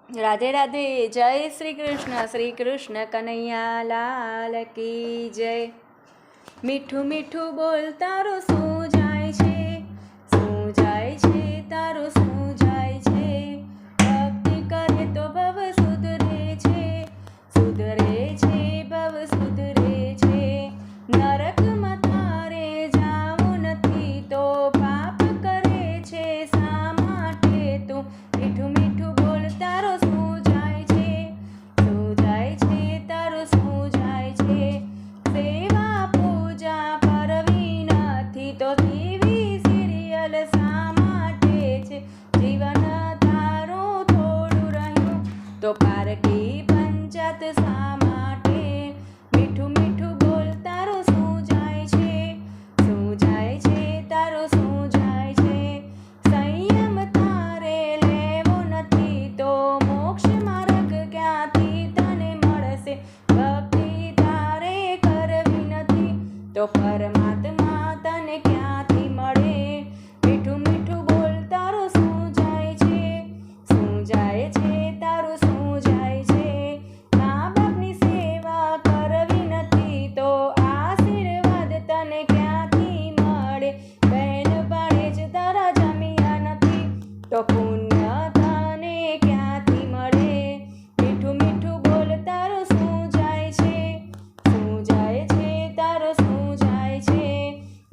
રાધે રાધે. જય શ્રી કૃષ્ણ. શ્રી કૃષ્ણ કનૈયા લાલ કી જય. મીઠું મીઠું બોલ તારું શું જાય છે, શું જાય છે તારું શું જાય છે. ભક્તિ કરે તો ભવ સુધરે છે, સુધરે છે ભવ સુધરે છે. નરકમાં તારે જાવું નથી તો પાપ કરે છે શા માટે તું. મીઠું મીઠું બોલ તારો શું જાય છે, શું જાય છે તારો શું જાય છે. સેવા પૂજા કરવી નથી તો ટીવી સિરિયલ શા માટે છે. જીવન તારું થોડું રહ્યું તો પારકી પંચાત શા માટે. મીઠું મીઠું બોલ તારું શું જાય છે, શું જાય છે તારું શું જાય છે. સંયમ તારે લેવો નથી તો મોક્ષ માર્ગ ક્યાંથી તને મળશે. ભક્તિ તારે કરવી નથી તો પરમાત્મા તને ક્યાંથી મળે. મીઠું મીઠું બોલ તારું શું જાય છે, શું જાય છે તારું શું જાય છે. મા બાપની સેવા કરવી નથી તો આશીર્વાદ તને ક્યાંથી મળે. બહેન પાડે જ તારા જમ્યા નથી તો પુણ્ય તને ક્યાંથી મળે. મીઠું મીઠું બોલ તારું શું જાય છે, શું જાય છે તારું શું જાય છે.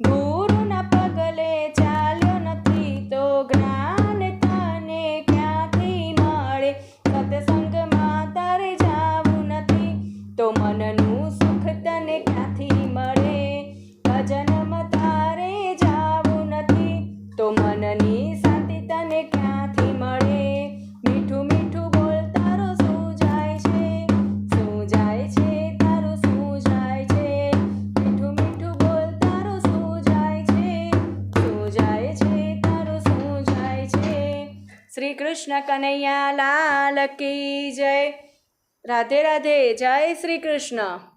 ગુરુના પગલે ચાલ્યો નથી તો જ્ઞાન તને ક્યાંથી મળે. સત્સંગમાં તારે જાવું નથી તો મનનું સુખ તને ક્યાંથી મળે. ભજનમાં તારે જાવું નથી તો મનની શાંતિ તને ક્યાંથી મળે. મીઠું મીઠું બોલ તારું શું જાય છે, શું જાય છે તારું શું જાય છે. મીઠું મીઠું બોલ તારું શું જાય છે, શું જાય છે તારું શું જાય છે. શ્રી કૃષ્ણ કનૈયા લાલ કી જય. રાધે રાધે. જય શ્રી કૃષ્ણ.